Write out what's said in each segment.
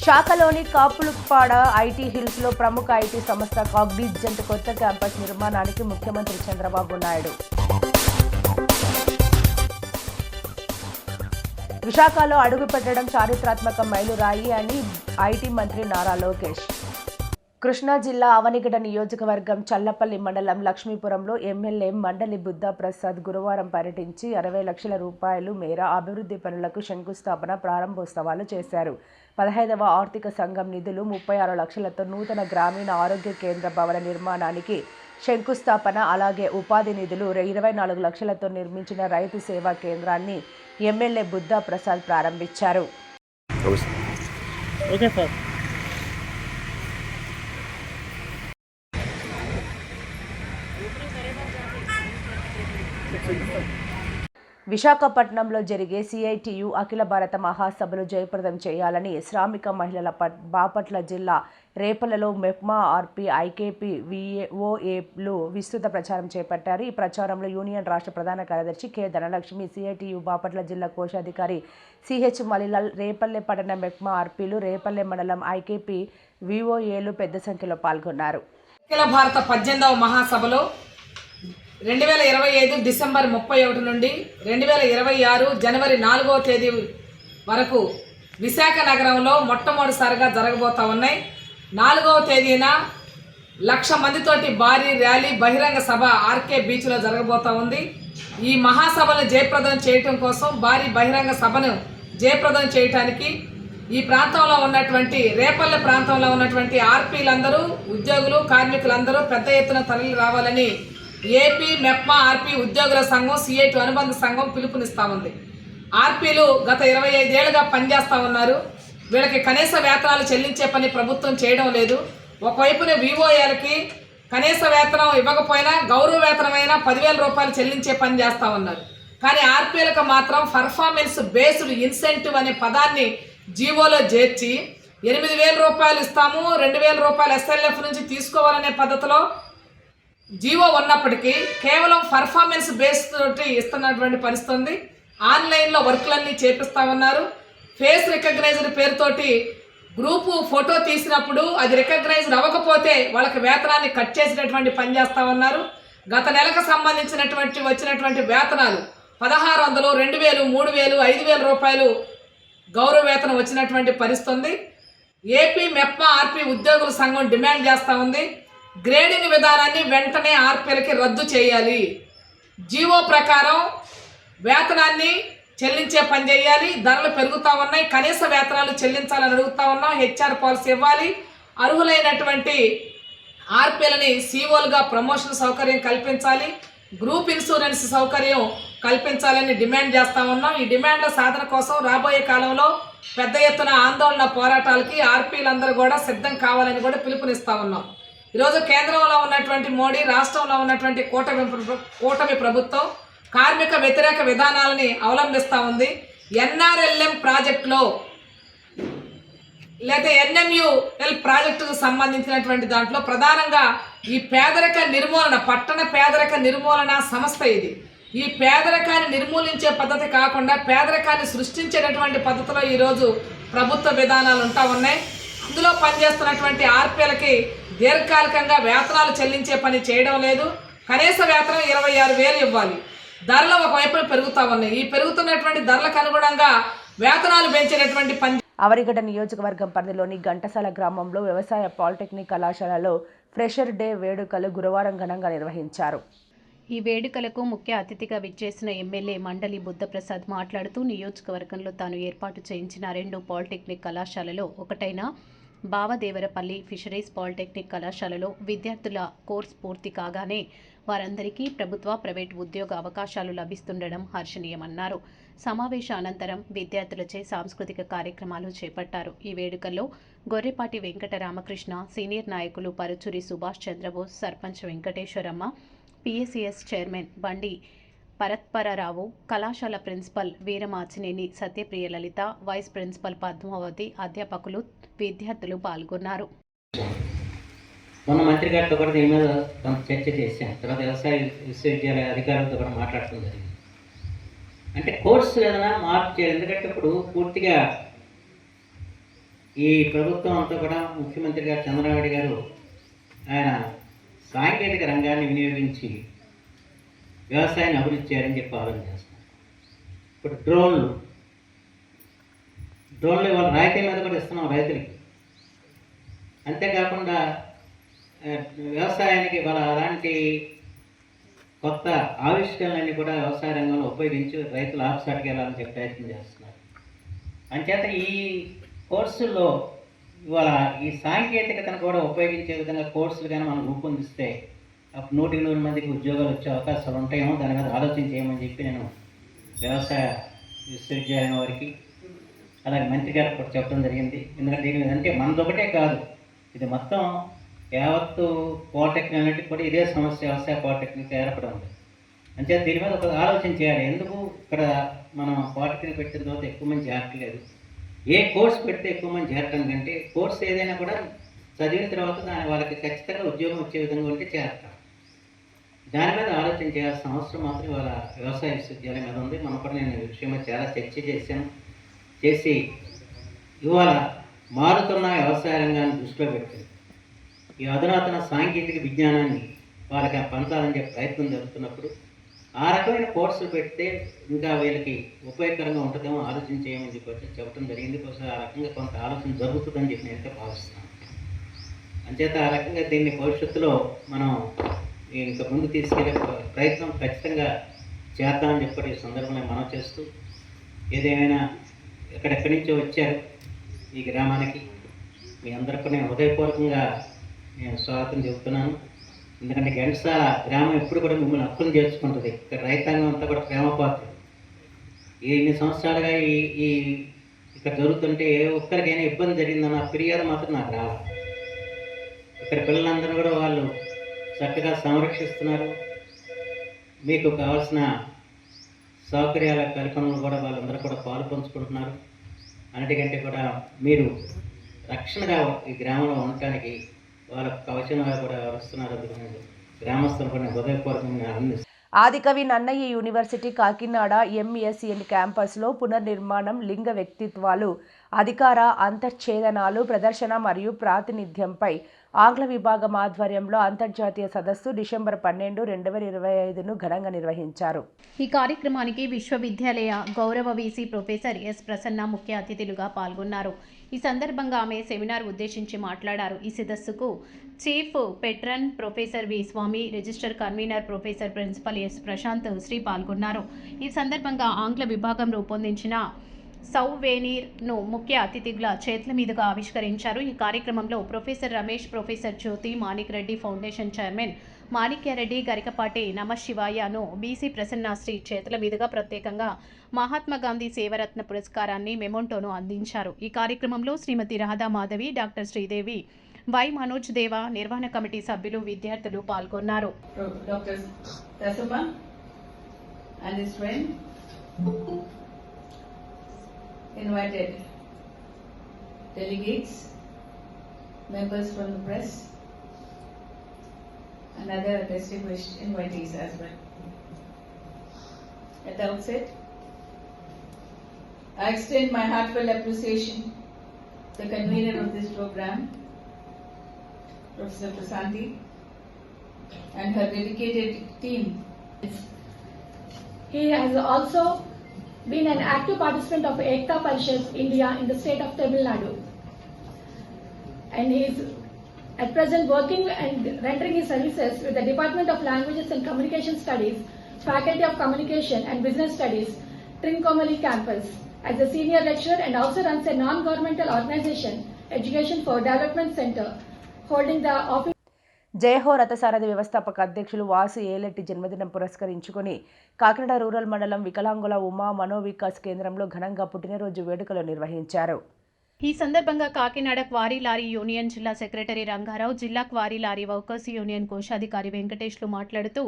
విశాఖలోని కాపులుప్పాడ ఐటీ హిల్స్లో ప్రముఖ ఐటీ సంస్థ కాగ్నిజెంట్ కొత్త క్యాంపస్ నిర్మాణానికి ముఖ్యమంత్రి చంద్రబాబు నాయుడు. విశాఖలో అడుగుపెట్టడం చారిత్రాత్మక మైలురాయి అని ఐటీ మంత్రి నారా లోకేష్. కృష్ణా జిల్లా అవనిగడ నియోజకవర్గం చల్లపల్లి మండలం లక్ష్మీపురంలో ఎమ్మెల్యే మండలి బుద్ధా ప్రసాద్ గురువారం పర్యటించి 60 లక్షల రూపాయలు మేర అభివృద్ధి పనులకు శంకుస్థాపన ప్రారంభోత్సవాలు చేశారు. 15వ ఆర్థిక సంఘం నిధులు 36 లక్షలతో నూతన గ్రామీణ ఆరోగ్య కేంద్ర భవన నిర్మాణానికి శంకుస్థాపన, అలాగే ఉపాధి నిధులు 24 లక్షలతో నిర్మించిన రైతు సేవా కేంద్రాన్ని ఎమ్మెల్యే బుద్ధా ప్రసాద్ ప్రారంభించారు. విశాఖపట్నంలో జరిగే సిఐటియు అఖిల భారత మహాసభలు జయప్రదం చేయాలని శ్రామిక మహిళల బాపట్ల జిల్లా రేపలలో మెప్మా ఆర్పీ ఐకేపీ విఓఏలు విస్తృత ప్రచారం చేపట్టారు. ఈ ప్రచారంలో యూనియన్ రాష్ట్ర ప్రధాన కార్యదర్శి కె ధనలక్ష్మి, సిఐటియు బాపట్ల జిల్లా కోశాధికారి సిహెచ్ మలిలాల్, రేపల్లె పట్టణ మెప్మా ఆర్పీలు, రేపల్లె మండలం ఐకేపీ విఓఏలు పెద్ద సంఖ్యలో పాల్గొన్నారు. అఖిల భారత 18వ మహాసభలో 2025 డిసెంబర్ 31 నుండి 2026 జనవరి 4వ తేదీ వరకు విశాఖ నగరంలో మొట్టమొదటిసారిగా జరగబోతా ఉన్నాయి. 4వ తేదీన 1,00,000 మందితోటి భారీ ర్యాలీ బహిరంగ సభ ఆర్కే బీచ్లో జరగబోతా ఉంది. ఈ మహాసభను జయప్రదం చేయటం కోసం, భారీ బహిరంగ సభను జయప్రదం చేయటానికి ఈ ప్రాంతంలో ఉన్నటువంటి రేపల్లె ప్రాంతంలో ఉన్నటువంటి ఆర్పీలందరూ, ఉద్యోగులు, కార్మికులందరూ పెద్ద ఎత్తున తరలి రావాలని ఏపీ మెప్మా ఆర్పీ ఉద్యోగుల సంఘం, సిఐటి అనుబంధ సంఘం పిలుపునిస్తూ ఉంది. ఆర్పీలు గత 25 ఏళ్లుగా పనిచేస్తూ ఉన్నారు. వీళ్ళకి కనీస వేతనాలు చెల్లించే పని ప్రభుత్వం చేయడం లేదు. ఒకవైపున విఓఏలకి కనీస వేతనం ఇవ్వకపోయినా గౌరవ వేతనమైనా 10,000 రూపాయలు చెల్లించే పని చేస్తూ ఉన్నారు. కానీ ఆర్పీలకు మాత్రం పర్ఫార్మెన్స్ బేస్డ్ ఇన్సెంటివ్ అనే పదాన్ని జీవోలో చేర్చి 8,000 రూపాయలు ఇస్తాము, 2,000 రూపాయలు ఎస్ఎల్ఎఫ్ నుంచి తీసుకోవాలనే పద్ధతిలో జీవో ఉన్నప్పటికీ కేవలం పర్ఫార్మెన్స్ బేస్ తోటి ఇస్తున్నటువంటి పరిస్థితి. ఆన్లైన్లో వర్క్లన్నీ చేపిస్తూ ఉన్నారు. ఫేస్ రికగ్నైజ్డ్ పేరుతోటి గ్రూపు ఫోటో తీసినప్పుడు అది రికగ్నైజ్డ్ అవ్వకపోతే వాళ్ళకి వేతనాన్ని కట్ చేసినటువంటి పని చేస్తూ ఉన్నారు. గత నెలకు సంబంధించినటువంటి వచ్చినటువంటి వేతనాలు 1,600, 2,000, 3,000, 5,000 రూపాయలు గౌరవ వేతనం వచ్చినటువంటి పరిస్థితి. ఏపీ మెప్మా ఆర్పీ ఉద్యోగుల సంఘం డిమాండ్ చేస్తూ ఉంది. గ్రేడింగ్ విధానాన్ని వెంటనే ఆర్పీలకి రద్దు చేయాలి. జీవో ప్రకారం వేతనాన్ని చెల్లించే పని చేయాలి. ధరలు పెరుగుతూ ఉన్నాయి, కనీస వేతనాలు చెల్లించాలని అడుగుతూ ఉన్నాం. హెచ్ఆర్ పాలసీ ఇవ్వాలి. అర్హులైనటువంటి ఆర్పీలని సిఓలుగా ప్రమోషన్ సౌకర్యం కల్పించాలి. గ్రూప్ ఇన్సూరెన్స్ సౌకర్యం కల్పించాలని డిమాండ్ చేస్తూ ఉన్నాం. ఈ డిమాండ్ల సాధన కోసం రాబోయే కాలంలో పెద్ద ఎత్తున ఆందోళన పోరాటాలకి ఆర్పీలందరూ కూడా సిద్ధం కావాలని కూడా పిలుపునిస్తూ ఉన్నాం. ఈరోజు కేంద్రంలో ఉన్నటువంటి మోడీ, రాష్ట్రంలో ఉన్నటువంటి కూటమి ప్రభుత్వం కార్మిక వ్యతిరేక విధానాలని అవలంబిస్తూ ఉంది. ఎన్ఆర్ఎల్ఎం ప్రాజెక్టులో లేదా ఎన్ఎంయుఎల్ ప్రాజెక్టుకు సంబంధించినటువంటి దాంట్లో ప్రధానంగా ఈ పేదరిక నిర్మూలన, పట్టణ పేదరిక నిర్మూలన సంస్థ ఇది. ఈ పేదరికాన్ని నిర్మూలించే పద్ధతి కాకుండా పేదరికాన్ని సృష్టించేటటువంటి పద్ధతిలో ఈరోజు ప్రభుత్వ విధానాలు ఉంటా ఉన్నాయి. అందులో పనిచేస్తున్నటువంటి ఆర్పీలకి దీర్ఘకాలికంగా వేతనాలు చెల్లించే పని చేయడం లేదు. కనీస వేతనం 26,000 ఇవ్వాలి. ధరలు ఒకవైపున పెరుగుతూ ఉన్నాయి. ఈ పెరుగుతున్నటువంటి ధరలకు అనుగుణంగా వేతనాలు పెంచేటటువంటి పని. అవనిగడ్డ నియోజకవర్గం పరిధిలోని ఘంటసాల గ్రామంలో వ్యవసాయ పాలిటెక్నిక్ కళాశాలలో ఫ్రెషర్ డే వేడుకలు గురువారం ఘనంగా నిర్వహించారు. ఈ వేడుకలకు ముఖ్య అతిథిగా విచ్చేసిన ఎమ్మెల్యే మండలి బుద్ధప్రసాద్ మాట్లాడుతూ నియోజకవర్గంలో తాను ఏర్పాటు చేయించిన 2 పాలిటెక్నిక్ కళాశాలలో ఒకటైన బావదేవరపల్లి ఫిషరీస్ పాలిటెక్నిక్ కళాశాలలో విద్యార్థుల కోర్సు పూర్తి కాగానే వారందరికీ ప్రభుత్వ, ప్రైవేటు ఉద్యోగ అవకాశాలు లభిస్తుండడం హర్షణీయమన్నారు. సమావేశ అనంతరం విద్యార్థులచే సాంస్కృతిక కార్యక్రమాలు చేపట్టారు. ఈ వేడుకల్లో గొర్రెపాటి వెంకట రామకృష్ణ, సీనియర్ నాయకులు పరుచూరి సుభాష్ చంద్రబోస్, సర్పంచ్ వెంకటేశ్వరమ్మ, పిఎస్సిఎస్ చైర్మన్ బండి పరత్పరరావు, కళాశాల ప్రిన్సిపల్ వీరమాచినేని సత్యప్రియ లలిత, వైస్ ప్రిన్సిపల్ పద్మావతి, అధ్యాపకులు, విద్యార్థులు పాల్గొన్నారు. మొన్న మంత్రి గారితో కూడా దీని మీద కొంత చర్చ చేశాం. తర్వాత వ్యవసాయ విశ్వవిద్యాలయ అధికారులతో కూడా మాట్లాడటం జరిగింది. అంటే కోర్సు ఏదైనా మార్పు చేయాలి. ఎందుకంటే ఇప్పుడు పూర్తిగా ఈ ప్రభుత్వం అంతా కూడా ముఖ్యమంత్రి గారు చంద్రబాబు గారు ఆయన సాంకేతిక రంగాన్ని వినియోగించి వ్యవసాయాన్ని అభివృద్ధి చేయాలని చెప్పి ఆలోచన చేస్తున్నారు. ఇప్పుడు డ్రోన్లు ఇవాళ రాయితీ మీద కూడా ఇస్తున్నాం రైతులకి. అంతేకాకుండా వ్యవసాయానికి ఇవాళ అలాంటి కొత్త ఆవిష్కరణలన్నీ కూడా వ్యవసాయ రంగంలో ఉపయోగించి రైతులు ఆఫ్సాట్కి వెళ్ళాలని చెప్పి ప్రయత్నం చేస్తున్నారు. అంచేత ఈ కోర్సుల్లో ఇవాళ ఈ సాంకేతికతను కూడా ఉపయోగించే విధంగా కోర్సులు కానీ మనం రూపొందిస్తే అప్పుడు 100 మందికి ఉద్యోగాలు వచ్చే అవకాశాలు ఉంటాయేమో, దాని మీద ఆలోచన చేయమని చెప్పి నేను వ్యవసాయ విశ్వవిద్యాలయం వారికి అలాగే మంత్రి గారికి కూడా చెప్పడం జరిగింది. ఎందుకంటే దీని మీద అంటే మనదొకటే కాదు, ఇది మొత్తం యావత్తు పాలిటెక్నిక్ అన్నింటికి కూడా ఇదే సమస్య, వ్యవసాయ పాలిటెక్నిక్ ఏర్పడి ఉంది. అంటే దీని మీద ఒక ఆలోచన చేయాలి. ఎందుకు ఇక్కడ మనం పాలిటెక్నిక్ పెట్టిన తర్వాత ఎక్కువ మంది చేరట్లేదు, ఏ కోర్స్ పెడితే ఎక్కువ మంది చేరటం కంటే కోర్స్ ఏదైనా కూడా చదివిన తర్వాత దాని వాళ్ళకి ఖచ్చితంగా ఉద్యోగం వచ్చే విధంగా ఉంటే చేరతాం. దాని మీద ఆలోచన చేయాల్సిన అవసరం మాత్రం ఇవాళ వ్యవసాయ విశ్వవిద్యాలయం మీద ఉంది. మనం కూడా నేను ఈ విషయంలో చాలా చర్చ చేసి ఇవాళ మారుతున్న వ్యవసాయ రంగాన్ని దృష్టిలో పెట్టి ఈ అధునాతన సాంకేతిక విజ్ఞానాన్ని వాళ్ళకి పంచాలని చెప్పి ప్రయత్నం జరుగుతున్నప్పుడు ఆ రకమైన కోర్సులు పెడితే ఇంకా వీళ్ళకి ఉపయోగకరంగా ఉంటుందేమో ఆలోచన చేయమని చెప్పి చెప్పడం జరిగింది. బహుశా ఆ రకంగా కొంత ఆలోచన జరుగుతుందని చెప్పి నేనైతే భావిస్తున్నాను. అంచేత ఆ రకంగా దీన్ని భవిష్యత్తులో మనం ఇంకా ముందు తీసుకెళ్లే ప్రయత్నం ఖచ్చితంగా చేద్దామని చెప్పి ఈ సందర్భంలో మనం చేస్తూ, ఏదేమైనా ఎక్కడెక్కడి నుంచో వచ్చారు ఈ గ్రామానికి, మీ అందరికీ నేను హృదయపూర్వకంగా నేను స్వాగతం చెబుతున్నాను. ఎందుకంటే ఘంటసాల గ్రామం ఎప్పుడు కూడా మిమ్మల్ని హక్కును చేర్చుకుంటుంది. ఇక్కడ రైతాంగం అంతా కూడా ప్రేమపాత్రులు. ఇన్ని సంవత్సరాలుగా ఈ ఇక్కడ జరుగుతుంటే ఏ ఒక్కరికైనా ఇబ్బంది జరిగిందన్న ఫిర్యాదు మాత్రం నాకు రావాలి. ఇక్కడ పిల్లలందరూ కూడా వాళ్ళు చక్కగా సంరక్షిస్తున్నారు. మీకు కావాల్సిన సౌకర్యాల కల్పనలు కూడా వాళ్ళందరూ కూడా పాలు పంచుకుంటున్నారు. అన్నిటికంటే కూడా మీరు రక్షణగా ఈ గ్రామంలో ఉండటానికి వాళ్ళ కవచంగా కూడా వస్తున్నారు. అందుకని గ్రామస్తులు కూడా హృదయపూర్వకంగా ఆనందిస్తున్నారు. ఆదికవి నన్నయ్య యూనివర్సిటీ కాకినాడ ఎంఎస్ఎన్ క్యాంపస్లో పునర్నిర్మాణం, లింగ వ్యక్తిత్వాలు, అధికార అంతర్ఛేదనాలు, ప్రదర్శన మరియు ప్రాతినిధ్యంపై ఆంగ్ల విభాగం ఆధ్వర్యంలో అంతర్జాతీయ సదస్సు డిసెంబర్ 12, 2025ను ఘనంగా నిర్వహించారు. ఈ కార్యక్రమానికి విశ్వవిద్యాలయ గౌరవ వీసీ ప్రొఫెసర్ ఎస్ ప్రసన్న ముఖ్య అతిథులుగా పాల్గొన్నారు. ఈ సందర్భంగా ఆమె సెమినార్ ఉద్దేశించి మాట్లాడారు. ఈ సదస్సుకు chief patron professor V Swami, registrar convener professor principal S Prashanth Shri పాల్గొన్నారు. ఈ సందర్భంగా ఆంగ్ల విభాగం రూపొందించిన సౌవేనీర్ను ముఖ్య అతిథుల చేతుల మీదుగా ఆవిష్కరించారు. ఈ కార్యక్రమంలో professor Ramesh, professor Jyothi, Manik Reddy foundation chairman Manikyareddy, Garikapati నమశివాయను బీసీ ప్రసన్నాశ్రీ చేతుల మీదుగా ప్రత్యేకంగా మహాత్మా గాంధీ సేవరత్న పురస్కారాన్ని, మెమోంటోను అందించారు. ఈ కార్యక్రమంలో శ్రీమతి రాధా మాధవి, డాక్టర్ శ్రీదేవి, వై మనోజ్ దేవా, నిర్వహణ కమిటీ సభ్యులు, విద్యార్థులు పాల్గొన్నారు. Invited delegates, members from the press, and other distinguished invitees as well. At the outset, I extend my heartfelt appreciation to the convener of this program, Professor Prasanthi, and her dedicated team. He has also been an active participant of Ekta Parishad India in the state of Tamil Nadu, and he is at present working and rendering his services with the Department of Languages and Communication Studies, Faculty of Communication and Business Studies, Trincomalee campus, as a senior lecturer, and also runs a non-governmental organization, Education for Development Center, holding the office. జయహో రథసారథి వ్యవస్థాపక అధ్యక్షులు వాసు ఏలెట్టి జన్మదినం పురస్కరించుకుని Kakinada rural మండలం వికలాంగుల ఉమా మనోవికాస్ కేంద్రంలో ఘనంగా పుట్టినరోజు వేడుకలు నిర్వహించారు. ఈ సందర్భంగా కాకినాడ క్వారీ లారీ యూనియన్ జిల్లా సెక్రటరీ రంగారావు, జిల్లా క్వారీ లారీ వర్కర్స్ యూనియన్ కోశాధికారి వెంకటేష్లు మాట్లాడుతూ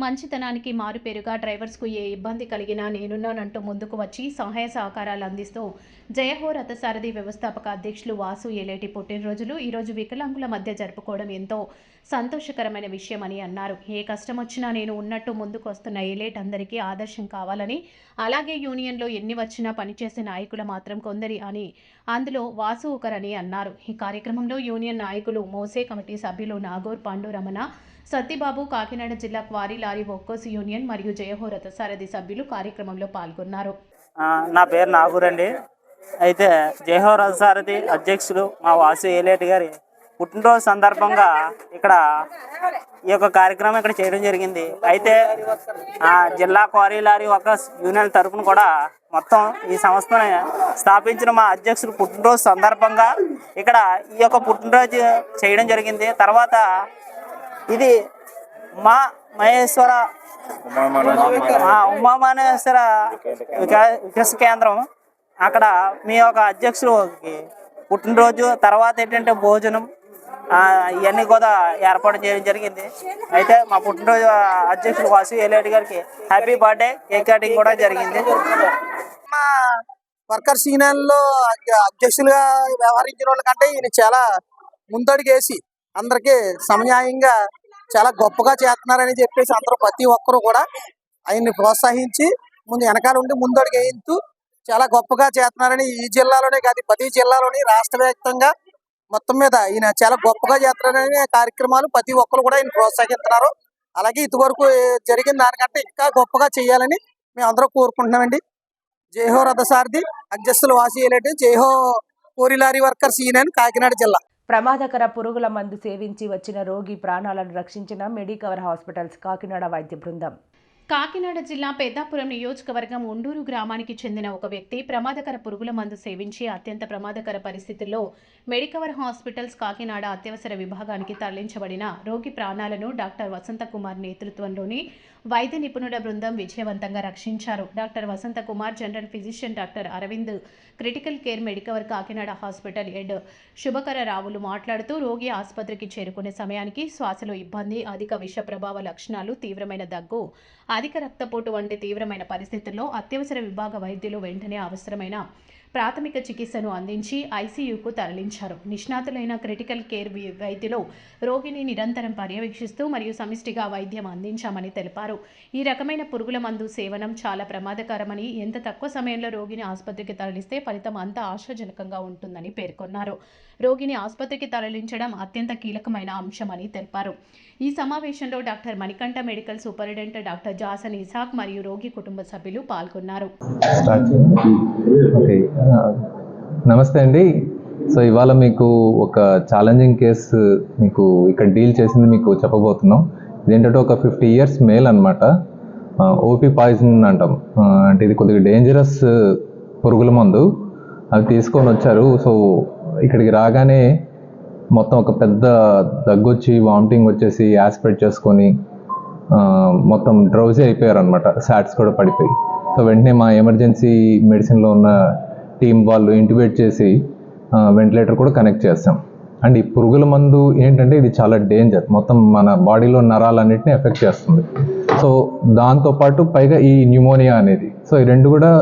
మంచితనానికి మారుపేరుగా డ్రైవర్స్కు ఏ ఇబ్బంది కలిగినా నేనున్నానంటూ ముందుకు వచ్చి సహాయ సహకారాలు అందిస్తూ జయహో రథసారథి వ్యవస్థాపక అధ్యక్షులు వాసు ఏలేటి పుట్టినరోజులు ఈరోజు వికలాంగుల మధ్య జరుపుకోవడం ఎంతో సంతోషకరమైన విషయమని అన్నారు. ఏ కష్టం వచ్చినా నేను ఉన్నట్టు ముందుకు వస్తున్న ఏలేట్ అందరికీ ఆదర్శం కావాలని, అలాగే యూనియన్లో ఎన్ని వచ్చినా పనిచేసే నాయకులు మాత్రం కొందరి అని అందులో వాసు ఒకరని అన్నారు. ఈ కార్యక్రమంలో యూనియన్ నాయకులు, మోసే కమిటీ సభ్యులు నాగూర్, పాండు రమణ, సత్యబాబు, కాకినాడ జిల్లా క్వారీ లారీ ఒక్కోస్ యూనియన్ మరియు జయహో రథసారథి సభ్యులు కార్యక్రమంలో పాల్గొన్నారు. నా పేరు నాగూర్ అండి. అయితే జయహో రథసారథి అధ్యక్షులు మా వాసు ఏలేటి గారి పుట్టినరోజు సందర్భంగా ఇక్కడ ఈ యొక్క కార్యక్రమం ఇక్కడ చేయడం జరిగింది. అయితే జిల్లా క్వారీ లారీ ఒక్కోస్ యూనియన్ తరఫున కూడా మొత్తం ఈ సంస్థను స్థాపించిన మా అధ్యక్షులు పుట్టినరోజు సందర్భంగా ఇక్కడ ఈ యొక్క పుట్టినరోజు చేయడం జరిగింది. తర్వాత ఇది ఉమామహేశ్వర వికాస కేంద్రం, అక్కడ మీ యొక్క అధ్యక్షులకి పుట్టినరోజు తర్వాత ఏంటంటే భోజనం ఇవన్నీ కూడా ఏర్పాటు చేయడం జరిగింది. అయితే మా పుట్టినరోజు అధ్యక్షులు వాసు ఏలేటి గారికి హ్యాపీ బర్త్డే కేక్ కటింగ్ కూడా జరిగింది. మా వర్కర్స్ యూనియన్లో అధ్యక్షులుగా వ్యవహరించిన వాళ్ళకంటే ఈయన చాలా ముందడుగేసి అందరికీ సమన్యాయంగా చాలా గొప్పగా చేస్తున్నారని చెప్పేసి అందరూ ప్రతి ఒక్కరు కూడా ఆయన్ని ప్రోత్సహించి వెనకాల ఉండి ముందడుగు వేయించు చాలా గొప్పగా చేస్తున్నారని ఈ జిల్లాలోనే కాదు ప్రతి జిల్లాలోని రాష్ట్ర వ్యాప్తంగా మొత్తం మీద ఈయన చాలా గొప్పగా చేస్తున్నారనే కార్యక్రమాలు ప్రతి ఒక్కరు కూడా ఆయన ప్రోత్సహిస్తున్నారు. అలాగే ఇంతవరకు జరిగిన దానికంటే ఇంకా గొప్పగా చేయాలని మేము అందరూ కోరుకుంటున్నామండి. జయహో రథసారథి అధ్యక్షులు వాసు ఏలేటి, జయహో quarry lorry workers union, Kakinada జిల్లా. ప్రమాదకర పురుగుల మందు సేవించి వచ్చిన రోగి ప్రాణాలను రక్షించిన మెడికవర్ హాస్పిటల్స్ కాకినాడ వైద్య బృందం. కాకినాడ జిల్లా పెద్దాపురం నియోజకవర్గం ఉండూరు గ్రామానికి చెందిన ఒక వ్యక్తి ప్రమాదకర పురుగుల మందు సేవించి అత్యంత ప్రమాదకర పరిస్థితుల్లో మెడికవర్ హాస్పిటల్స్ కాకినాడ అత్యవసర విభాగానికి తరలించబడిన రోగి ప్రాణాలను డాక్టర్ వసంతకుమార్ నేతృత్వంలోని వైద్య నిపుణుల బృందం విజయవంతంగా రక్షించారు. Doctor Vasanthakumar, general physician doctor Aravind, critical care Medicover Kakinada hospital head Shubhakara రావులు మాట్లాడుతూ రోగి ఆసుపత్రికి చేరుకునే సమయానికి శ్వాసలో ఇబ్బంది, అధిక విష ప్రభావ లక్షణాలు, తీవ్రమైన దగ్గు, అధిక రక్తపోటు వంటి తీవ్రమైన పరిస్థితుల్లో అత్యవసర విభాగ వైద్యులు వెంటనే అవసరమైన ప్రాథమిక చికిత్సను అందించి ఐసీయూకు తరలించారు. నిష్ణాతులైన క్రిటికల్ కేర్ వైద్యులు రోగిని నిరంతరం పర్యవేక్షిస్తూ మరియు సమిష్టిగా వైద్యం అందించామని తెలిపారు. ఈ రకమైన పురుగుల మందు సేవనం చాలా ప్రమాదకరమని, ఎంత తక్కువ సమయంలో రోగిని ఆసుపత్రికి తరలిస్తే ఫలితం అంత ఆశాజనకంగా ఉంటుందని పేర్కొన్నారు. రోగిని ఆసుపత్రికి తరలించడం అత్యంత కీలకమైన అంశమని తెలిపారు. ఈ సమావేశంలో doctor Manikanta, medical superintendent doctor Jason Isaac మరియు రోగి కుటుంబ సభ్యులు పాల్గొన్నారు. నమస్తే అండి. సో ఇవాళ మీకు ఒక ఛాలెంజింగ్ కేసు మీకు ఇక్కడ డీల్ చేసింది మీకు చెప్పబోతున్నాం. ఇదేంటంటే ఒక 50 years మేల్ అనమాట. ఓపీ పాయిజన్ అంటాం. అంటే ఇది కొద్దిగా డేంజరస్ పురుగుల మందు. అవి తీసుకొని వచ్చారు. సో ఇక్కడికి రాగానే మొత్తం ఒక పెద్ద దగ్గొచ్చి, వామిటింగ్ వచ్చేసి, యాస్పిరేట్ చేసుకొని మొత్తం డ్రౌజీ అయిపోయారు అనమాట. శాట్స్ కూడా పడిపోయి. సో వెంటనే మా ఎమర్జెన్సీ మెడిసిన్లో ఉన్న టీం వాళ్ళు ఇంటిబేట్ చేసి వెంటిలేటర్ కూడా కనెక్ట్ చేస్తాం. అండ్ ఈ పురుగుల మందు ఏంటంటే ఇది చాలా డేంజర్, మొత్తం మన బాడీలో నరాలన్నింటినీ ఎఫెక్ట్ చేస్తుంది. సో దాంతోపాటు పైగా ఈ న్యూమోనియా అనేది, సో ఈ రెండు కూడా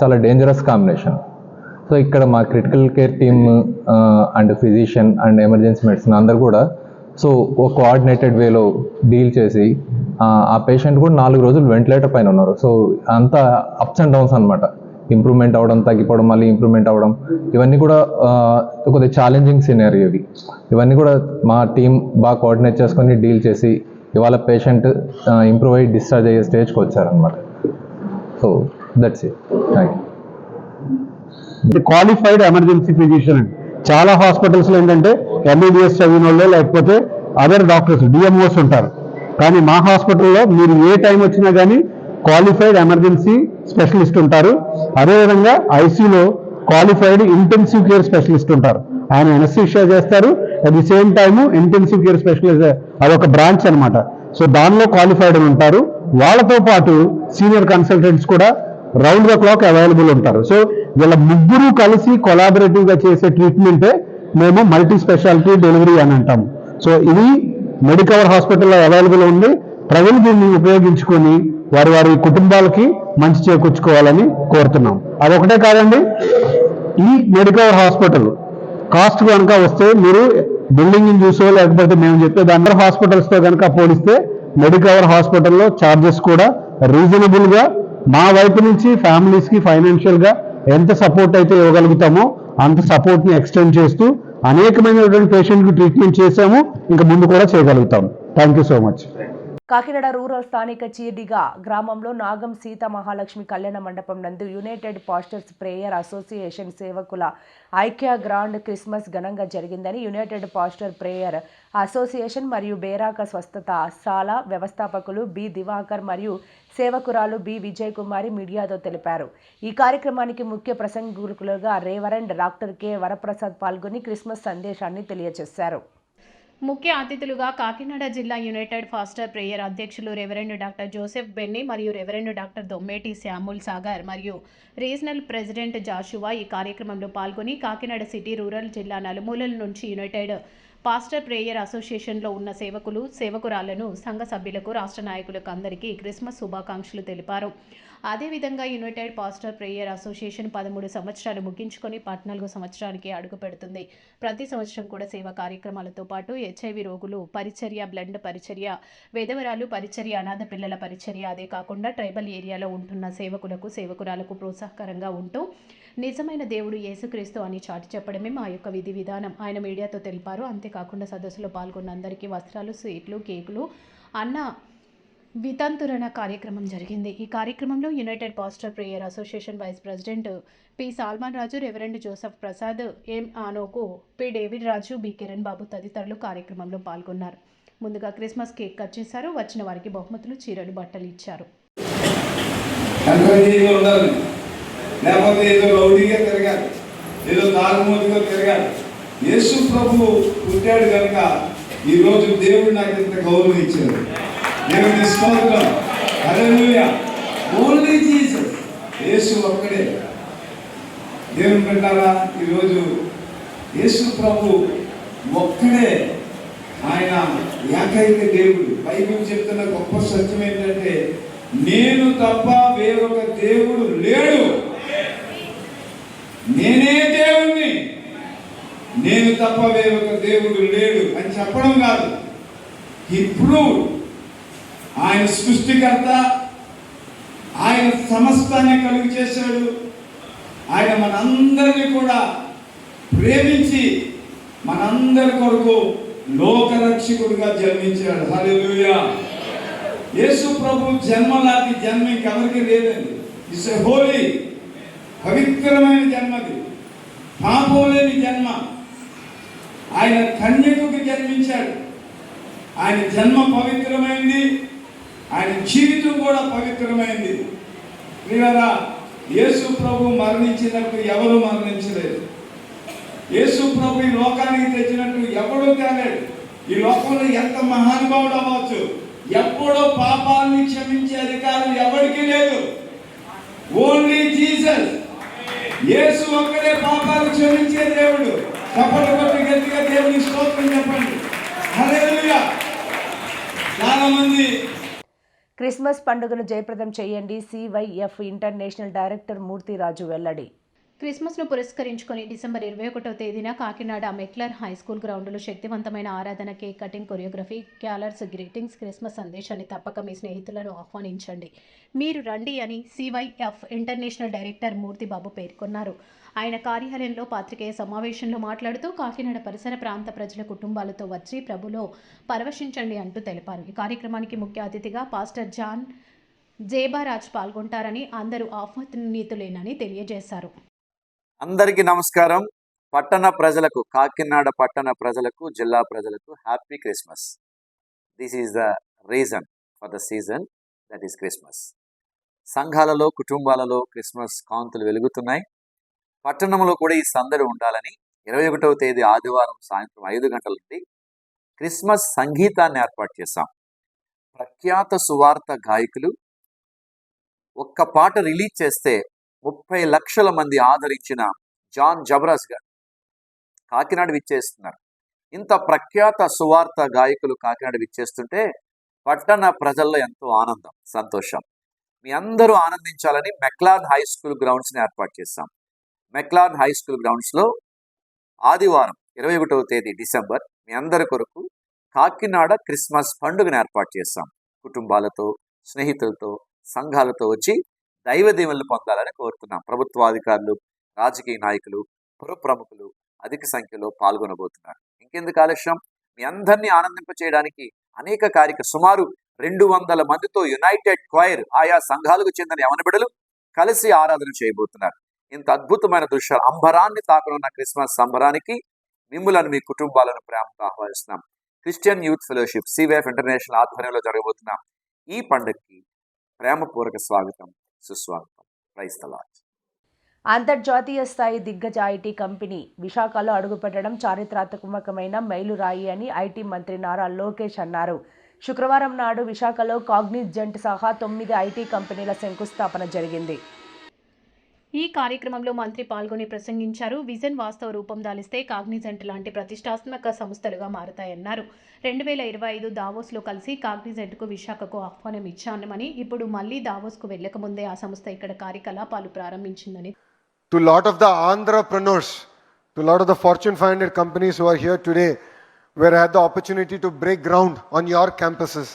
చాలా డేంజరస్ కాంబినేషన్. సో ఇక్కడ మా critical care team and physician and emergency medicine అందరు కూడా సో ఒక కోఆర్డినేటెడ్ వేలో డీల్ చేసి ఆ పేషెంట్ కూడా 4 రోజులు వెంటిలేటర్ పైన ఉన్నారు. సో అంతా అప్స్ అండ్ డౌన్స్ అనమాట. ఇంప్రూవ్మెంట్ అవ్వడం, తగ్గిపోవడం, మళ్ళీ ఇంప్రూవ్మెంట్ అవ్వడం, ఇవన్నీ కూడా కొద్దిగా ఛాలెంజింగ్ సినారియో ఇవి. ఇవన్నీ కూడా మా టీం బాగా కోఆర్డినేట్ చేసుకొని డీల్ చేసి ఇవాళ పేషెంట్ ఇంప్రూవ్ అయ్యి డిశ్చార్జ్ అయ్యే స్టేజ్కి వచ్చారనమాట. So that's it. Thank you. Qualified emergency physician అండి. చాలా హాస్పిటల్స్లో ఏంటంటే ఎంబీబీఎస్ చదివిన వాళ్ళు లేకపోతే అదర్ డాక్టర్స్, డిఎంఓస్ ఉంటారు. కానీ మా హాస్పిటల్లో మీరు ఏ టైం వచ్చినా కానీ క్వాలిఫైడ్ ఎమర్జెన్సీ స్పెషలిస్ట్ ఉంటారు. అదేవిధంగా ఐసీయూలో క్వాలిఫైడ్ ఇంటెన్సివ్ కేర్ స్పెషలిస్ట్ ఉంటారు. ఆయన ఎనస్థీషియా చేస్తారు. At the same time intensive care specialist అదొక బ్రాంచ్ అనమాట. సో దానిలో క్వాలిఫైడ్ ఉంటారు. వాళ్ళతో పాటు సీనియర్ కన్సల్టెంట్స్ కూడా రౌండ్ ద క్లాక్ అవైలబుల్ ఉంటారు. సో వీళ్ళ ముగ్గురు కలిసి కొలాబరేటివ్గా చేసే ట్రీట్మెంటే మేము మల్టీ స్పెషాలిటీ డెలివరీ అని అంటాము. సో ఇది మెడికవర్ హాస్పిటల్లో అవైలబుల్ ఉంది. ప్రజలు దీన్ని ఉపయోగించుకొని వారి వారి కుటుంబాలకి మంచి చేకూర్చుకోవాలని కోరుతున్నాం. అదొకటే కాదండి, ఈ మెడికవర్ హాస్పిటల్ కాస్ట్ కనుక వస్తే మీరు బిల్డింగ్ చూసో లేకపోతే మేము చెప్పే అందరు హాస్పిటల్స్తో కనుక పోలిస్తే మెడికవర్ హాస్పిటల్లో ఛార్జెస్ కూడా రీజనబుల్గా మా వైపు నుంచి ఫ్యామిలీస్కి ఫైనాన్షియల్గా ఎంత సపోర్ట్ అయితే ఇవ్వగలుగుతామో అంత సపోర్ట్ని ఎక్స్టెండ్ చేస్తూ అనేకమైనటువంటి పేషెంట్కి ట్రీట్మెంట్ చేసాము, ఇంకా ముందు కూడా చేయగలుగుతాం. Thank you so much. Kakinada rural స్థానిక చీడిగా గ్రామంలో నాగం సీత మహాలక్ష్మి కళ్యాణ మండపం నందు యునైటెడ్ పాస్టర్స్ ప్రేయర్ అసోసియేషన్ సేవకుల ఐక్య గ్రాండ్ క్రిస్మస్ ఘనంగా జరిగిందని యునైటెడ్ పాస్టర్ ప్రేయర్ అసోసియేషన్ మరియు బేరాక స్వస్థత శాల వ్యవస్థాపకులు బి దివాకర్ మరియు సేవకురాలు బి విజయ్ కుమారి మీడియాతో తెలిపారు. ఈ కార్యక్రమానికి ముఖ్య ప్రసంగికులుగా రేవరెండ్ డాక్టర్ కె వరప్రసాద్ పాల్గొని క్రిస్మస్ సందేశాన్ని తెలియజేశారు. ముఖ్య అతిథులుగా కాకినాడ జిల్లా యునైటెడ్ పాస్టర్ ప్రేయర్ అధ్యక్షులు రెవరెండ్ డాక్టర్ జోసెఫ్ బెన్నీ మరియు reverend doctor Dommeti Samuel Sagar మరియు రీజనల్ ప్రెసిడెంట్ జాషువా ఈ కార్యక్రమంలో పాల్గొని కాకినాడ సిటీ రూరల్ జిల్లా నలుమూలల నుంచి యునైటెడ్ పాస్టర్ ప్రేయర్ అసోసియేషన్లో ఉన్న సేవకులు సేవకురాలను సంఘ సభ్యులకు రాష్ట్ర నాయకులకు అందరికీ క్రిస్మస్ శుభాకాంక్షలు తెలిపారు. అదేవిధంగా యునైటెడ్ పాస్టర్ ప్రేయర్ అసోసియేషన్ 13 సంవత్సరాలు ముగించుకొని 14వ సంవత్సరానికి అడుగు పెడుతుంది. ప్రతి సంవత్సరం కూడా సేవా కార్యక్రమాలతో పాటు హెచ్ఐవి రోగులు పరిచర్య, బ్లడ్ పరిచర్య, విధవరాలు పరిచర్య, అనాథ పిల్లల పరిచర్య, అదే కాకుండా ట్రైబల్ ఏరియాలో ఉంటున్న సేవకులకు సేవకురాలకు ప్రోత్సాహకరంగా ఉంటూ నిజమైన దేవుడు యేసుక్రీస్తు అని చాటి చెప్పడమే మా యొక్క విధి విధానం ఆయన మీడియాతో తెలిపారు. అంతేకాకుండా సదస్సులో పాల్గొన్న అందరికీ వస్త్రాలు, స్వీట్లు, కేకులు, అన్న వితంతురణ కార్యక్రమం జరిగింది. ఈ కార్యక్రమంలో united pastor prayer association vice president P Solomon Raju, reverend Joseph Prasad, M Enoch, P David Raju, B Kiran Babu తదితరులు కార్యక్రమంలో పాల్గొన్నారు. ముందుగా క్రిస్మస్ కేక్ కట్ చేశారు. వచ్చిన వారికి బహుమతులు, చీరలు, బట్టలు ఇచ్చారు. లేకపోతే ఏదో రౌడీగా తిరగాలి, ఏదో తాగుమూతిగా తిరగాలి. యేసు ప్రభు పుట్టాడు కనుక ఈరోజు దేవుడు నాకు ఇంత గౌరవం ఇచ్చాడు. దేవుని స్తోత్రం, హల్లెలూయా. ఓన్లీ జీసస్, యేసు ఒక్కడే. దేవుని పెట్టారా, ఈరోజు యేసు ప్రభు ఒక్కడే, ఆయన ఏకైక దేవుడు. బైబిల్ చెప్తున్న గొప్ప సత్యం ఏంటంటే నేను తప్ప వేరొక దేవుడు లేడు, నేనే దేవుణ్ణి, నేను తప్ప వేరొక దేవుడు లేడు అని చెప్పడం కాదు. ఇప్పుడు ఆయన సృష్టికర్త, ఆయన సమస్తాన్ని కలుగు చేశాడు. ఆయన మనందరినీ కూడా ప్రేమించి మనందరి కొరకు లోకరక్షకుడిగా జన్మించాడు. హల్లెలూయా. యేసు ప్రభు జన్మ లాంటి జన్మ ఇంకెవరికి లేదండి. ఇట్స్ ఎ హోలీ, పవిత్రమైన జన్మది, పాపం లేని జన్మ. ఆయన కన్యకుకి జన్మించాడు. ఆయన జన్మ పవిత్రమైంది, ఆయన జీవితం కూడా పవిత్రమైంది. ప్రియులారా, యేసు ప్రభు మరణించినట్టు ఎవరు మరణించలేదు. యేసు ప్రభు ఈ లోకానికి తెచ్చినట్టు ఎవడూ తేలేడు. ఈ లోకంలో ఎంత మహానుభావుడు అవ్వచ్చు, ఎప్పుడో పాపాన్ని క్షమించే అధికారం ఎవరికీ లేదు. ఓన్లీ జీసస్, యేసు ఒక్కడే పాపాలు క్షమించే దేవుడు. చప్పట్లు కొట్టి గట్టిగా దేవుని స్తోత్రం చెప్పండి. హల్లెలూయా. చాలా మంది క్రిస్మస్ పండుగను జయప్రదం చేయండి, సివైఎఫ్ ఇంటర్నేషనల్ డైరెక్టర్ మూర్తిరాజు వెల్లడి. క్రిస్మస్ను పురస్కరించుకొని డిసెంబర్ 21వ తేదీన కాకినాడ మెక్లర్ హై స్కూల్ గ్రౌండ్లో శక్తివంతమైన ఆరాధన, cake cutting, choreography, carols, greetings, Christmas సందేశాన్ని తప్పక మీ స్నేహితులను ఆహ్వానించండి. మీరు రండి అని సివైఎఫ్ ఇంటర్నేషనల్ డైరెక్టర్ మూర్తిబాబు పేర్కొన్నారు. ఆయన కార్యాలయంలో పాత్రికేయ సమావేశంలో మాట్లాడుతూ కాకినాడ పరిసర ప్రాంత ప్రజల కుటుంబాలతో వచ్చి ప్రభులో పరవశించండి అంటూ తెలిపారు. ఈ కార్యక్రమానికి ముఖ్య అతిథిగా పాస్టర్ జాన్ జేబారాజ్ పాల్గొంటారని, అందరూ ఆహ్వానితులేనని తెలియజేశారు. అందరికీ నమస్కారం. పట్టణ ప్రజలకు, కాకినాడ పట్టణ ప్రజలకు, జిల్లా ప్రజలకు happy Christmas. This is the reason for the season, that is Christmas. సంఘాలలో, కుటుంబాలలో క్రిస్మస్ కాంతులు వెలుగుతున్నాయి. పట్టణంలో కూడా ఈ సందడి ఉండాలని 21వ తేదీ ఆదివారం సాయంత్రం 5 గంటల నుండి క్రిస్మస్ సంగీతాన్ని ఏర్పాటు చేశాం. ప్రఖ్యాత సువార్త గాయకులు ఒక్క పాట రిలీజ్ చేస్తే 30 లక్షల మంది ఆదరించిన జాన్ జబరాజ్ గారు కాకినాడ విచ్చేస్తున్నారు. ఇంత ప్రఖ్యాత సువార్త గాయకులు కాకినాడ విచ్చేస్తుంటే పట్టణ ప్రజల్లో ఎంతో ఆనందం, సంతోషం. మీ అందరూ ఆనందించాలని మెక్లాద్ హై స్కూల్ గ్రౌండ్స్ని ఏర్పాటు చేశాం. మెక్లాద్ హై స్కూల్ గ్రౌండ్స్లో ఆదివారం 21వ తేదీ డిసెంబర్ మీ అందరి కొరకు కాకినాడ క్రిస్మస్ పండుగను ఏర్పాటు చేశాం. కుటుంబాలతో, స్నేహితులతో, సంఘాలతో వచ్చి దైవ దీవెనలు పొందాలని కోరుతున్నాం. ప్రభుత్వాధికారులు, రాజకీయ నాయకులు, పుర ప్రముఖులు అధిక సంఖ్యలో పాల్గొనబోతున్నారు. ఇంకెందుకు ఆలస్యం? మీ అందరినీ ఆనందింపచేయడానికి అనేక సుమారు 200 మందితో యునైటెడ్ క్వైర్ ఆయా సంఘాలకు చెందిన యవన బిడ్డలు కలిసి ఆరాధన చేయబోతున్నారు. ఇంత అద్భుతమైన దృశ్యాలు, అంబరాన్ని తాకనున్న క్రిస్మస్ సంబరానికి మిమ్ములను, మీ కుటుంబాలను ప్రేమతో ఆహ్వానిస్తున్నాం. Christian youth fellowship CVF international ఆధ్వర్యంలో జరగబోతున్నాం ఈ పండుగకి ప్రేమపూర్వక స్వాగతం, సుస్వాగతం. Praise the Lord. అంతర్జాతీయ స్థాయి దిగ్గజ ఐటీ కంపెనీ విశాఖలో అడుగుపెట్టడం చారిత్రాత్మకమైన మైలురాయి అని ఐటీ మంత్రి నారా లోకేష్ అన్నారు. శుక్రవారం నాడు విశాఖలో కాగ్నిజెంట్ సహా 9 ఐటీ కంపెనీల శంకుస్థాపన జరిగింది. ఈ కార్యక్రమంలో మంత్రి పాల్గొని ప్రసంగించారు. విజన్ వాస్తవ రూపం దాలిస్తే కాగ్నిజెంట్ లాంటి ప్రతిష్టాత్మక సంస్థలుగా మారతాయన్నారు. 2025 దావోస్లో కలిసి కాగ్నిజెంట్కు విశాఖకు ఆహ్వానం ఇచ్చామని, ఇప్పుడు మళ్లీ దావోస్కు వెళ్లకముందే ఆ సంస్థ ఇక్కడ కార్యకలాపాలు ప్రారంభించిందని. To lot of the entrepreneurs, to lot of the Fortune 500 companies who are here today, where I had the opportunity to break ground on your campuses.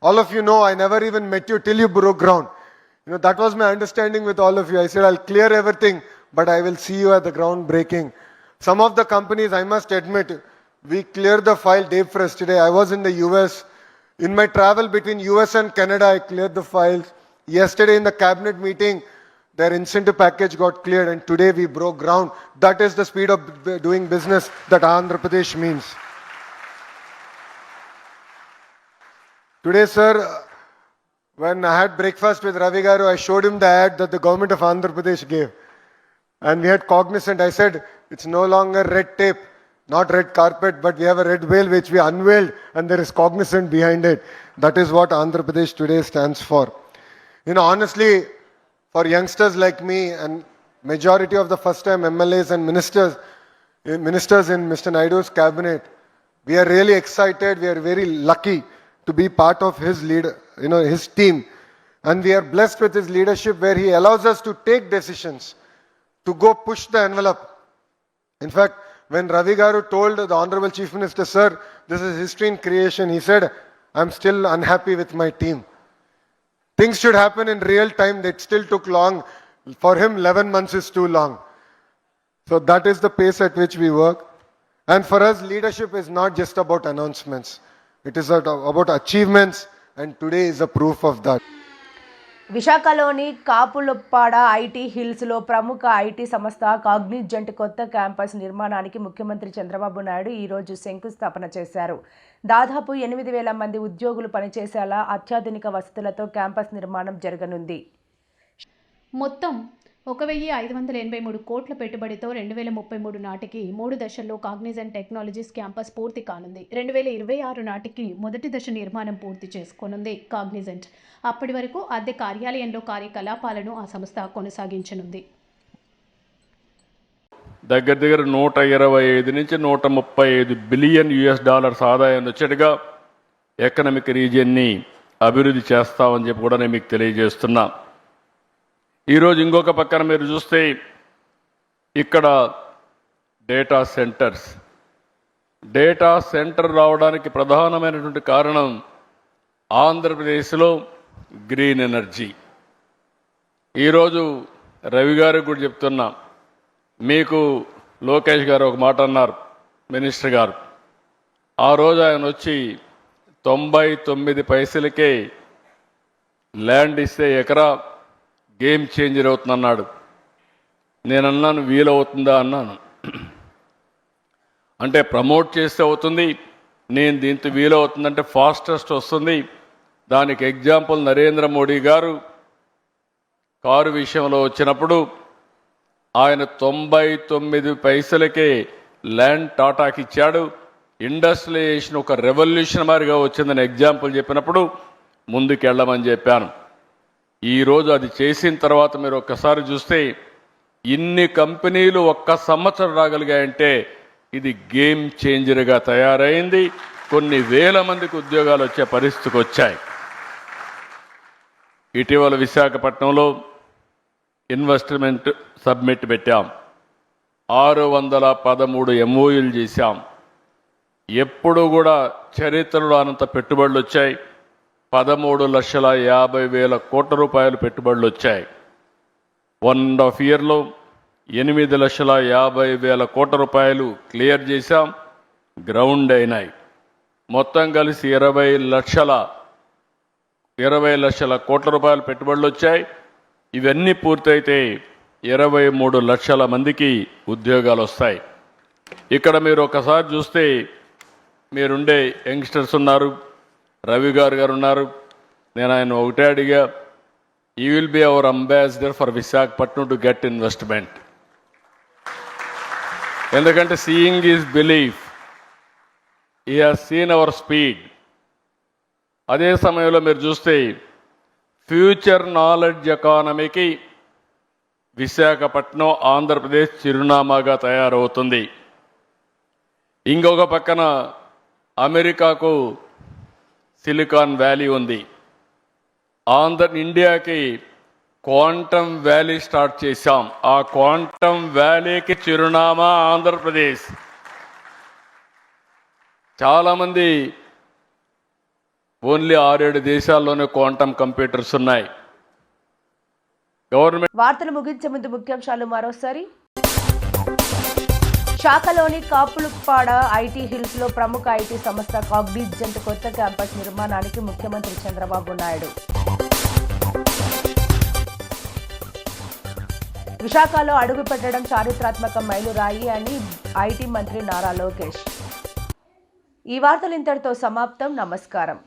All of you know I never even met you till you broke ground. You know, that was my understanding with all of you. I said I'll clear everything, but I will see you at the ground breaking. Some of the companies, I must admit, we cleared the file day first today. I was in the US. In my travel between US and Canada, I cleared the files. Yesterday in the cabinet meeting, their incentive package got cleared, and today we broke ground. That is the speed of doing business that Andhra Pradesh means. Today, sir, when I had breakfast with Ravi Garu, I showed him the ad that the government of Andhra Pradesh gave. And we had Cognizant. I said, it's no longer red tape, not red carpet, but we have a red veil which we unveiled, and there is Cognizant behind it. That is what Andhra Pradesh today stands for. You know, honestly, for youngsters like me and majority of the first-time MLAs and ministers in Mr. Naidu's cabinet, we are really excited. We are very lucky to be part of his his team, and we are blessed with his leadership, where he allows us to take decisions, to go push the envelope. In fact, when Ravi Garu told the Honorable Chief Minister, sir, this is history in creation, he said, I'm still unhappy with my team. Things should happen in real time. That still took long. For him, 11 months is too long. So that is the pace at which we work. And for us, leadership is not just about announcements. It is about achievements, and today is a proof of that. విశాఖలోని Kapulapada IT హిల్స్లో ప్రముఖ IT సంస్థ Cognizant కొత్త campus నిర్మాణానికి ముఖ్యమంత్రి చంద్రబాబు నాయుడు ఈరోజు శంకుస్థాపన చేశారు. దాదాపు 8,000 మంది ఉద్యోగులు పనిచేసేలా అత్యాధునిక వసతులతో క్యాంపస్ నిర్మాణం జరగనుంది. మొత్తం 1,583 కోట్ల పెట్టుబడితో 2033 నాటికి 3 దశల్లో కాగ్నిజెంట్ టెక్నాలజీస్ క్యాంపస్ పూర్తి కానుంది. 2026 నాటికి మొదటి దశ నిర్మాణం పూర్తి చేసుకోనుంది కాగ్నిజెంట్. అప్పటి వరకు అద్దె కార్యాలయంలో కార్యకలాపాలను ఆ సంస్థ కొనసాగించనుంది. దగ్గర 125 నుంచి 135 బిలియన్ US ఆదాయాన్ని వచ్చేట్టుగా ఎకనామిక్ రీజియన్ని అభివృద్ధి చేస్తామని చెప్పి కూడా నేను మీకు తెలియజేస్తున్నా. ఈరోజు ఇంకొక పక్కన మీరు చూస్తే ఇక్కడ డేటా సెంటర్ రావడానికి ప్రధానమైనటువంటి కారణం ఆంధ్రప్రదేశ్లో గ్రీన్ ఎనర్జీ. ఈరోజు రవి గారికి కూడా చెప్తున్నా, మీకు లోకేష్ గారు ఒక మాట అన్నారు, మినిస్టర్ గారు. ఆ రోజు ఆయన వచ్చి 99 పైసలకే ల్యాండ్ ఇస్తే ఎకరా గేమ్ చేంజర్ అవుతుందన్నాడు. నేను అన్నాను, వీలవుతుందా అన్నాను. అంటే ప్రమోట్ చేస్తే అవుతుంది, నేను దీంతో వీలవుతుందంటే ఫాస్టెస్ట్ వస్తుంది. దానికి ఎగ్జాంపుల్ నరేంద్ర మోడీ గారు కారు విషయంలో వచ్చినప్పుడు ఆయన 99 పైసలకే ల్యాండ్ టాటాకి ఇచ్చాడు. ఇండస్ట్రియలైజేషన్ ఒక రెవల్యూషన్ మాదిరిగా వచ్చిందని ఎగ్జాంపుల్ చెప్పినప్పుడు ముందుకెళ్ళమని చెప్పాను. ఈరోజు అది చేసిన తర్వాత మీరు ఒక్కసారి చూస్తే ఇన్ని కంపెనీలు ఒక్క సంవత్సరం రాగలిగాయంటే ఇది గేమ్ చేంజర్గా తయారైంది. కొన్ని వేల మందికి ఉద్యోగాలు వచ్చే పరిస్థితికి వచ్చాయి. ఇటీవల విశాఖపట్నంలో ఇన్వెస్ట్మెంట్ సబ్మిట్ పెట్టాం. 613 MOUలు చేశాం. ఎప్పుడు కూడా చరిత్రలో అనంత పెట్టుబడులు వచ్చాయి. 13,50,000 కోట్ల రూపాయలు పెట్టుబడులు వచ్చాయి. 1.5 yearలో 8,50,000 కోట్ల రూపాయలు క్లియర్ చేశాం, గ్రౌండ్ అయినాయి. మొత్తం కలిసి 20 లక్షల కోట్ల రూపాయలు పెట్టుబడులు వచ్చాయి. ఇవన్నీ పూర్తయితే 23 లక్షల మందికి ఉద్యోగాలు వస్తాయి. ఇక్కడ మీరు ఒకసారి చూస్తే మీరుండే యంగ్స్టర్స్ ఉన్నారు, రవి గారు ఉన్నారు. నేను ఆయన ఒకటే అడిగా, you will be our ambassador for Visakhapatnam to get investment. ఎందుకంటే seeing is belief. He has seen our speed. అదే సమయంలో మీరు చూస్తే ఫ్యూచర్ నాలెడ్జ్ ఎకానమీకి విశాఖపట్నం ఆంధ్రప్రదేశ్ చిరునామాగా తయారవుతుంది. ఇంకొక పక్కన అమెరికాకు సిలికాన్ వ్యాలీ ఉంది. ఇండియాకి క్వాంటమ్ వ్యాలీ స్టార్ట్ చేశాం. ఆ క్వాంటమ్ వ్యాలీకి చిరునామా ఆంధ్రప్రదేశ్. చాలామంది ఓన్లీ 6-7 దేశాల్లోనే క్వాంటమ్ కంప్యూటర్స్ ఉన్నాయి. గవర్నమెంట్ వార్తలు ముగించే ముందు ముఖ్యాంశాలు మరోసారి. శాఖలోని కాపులుపాడ ఐటీ హిల్స్ లో ప్రముఖ ఐటీ సంస్థ కాగ్నిజెంట్ కొత్త క్యాంపస్ నిర్మాణానికి ముఖ్యమంత్రి చంద్రబాబు నాయుడు. విశాఖలో అడుగుపెట్టడం చారిత్రాత్మక మైలురాయి అని ఐటీ మంత్రి నారా లోకేష్. ఈ వార్తలు ఇంతటితో సమాప్తం. నమస్కారం.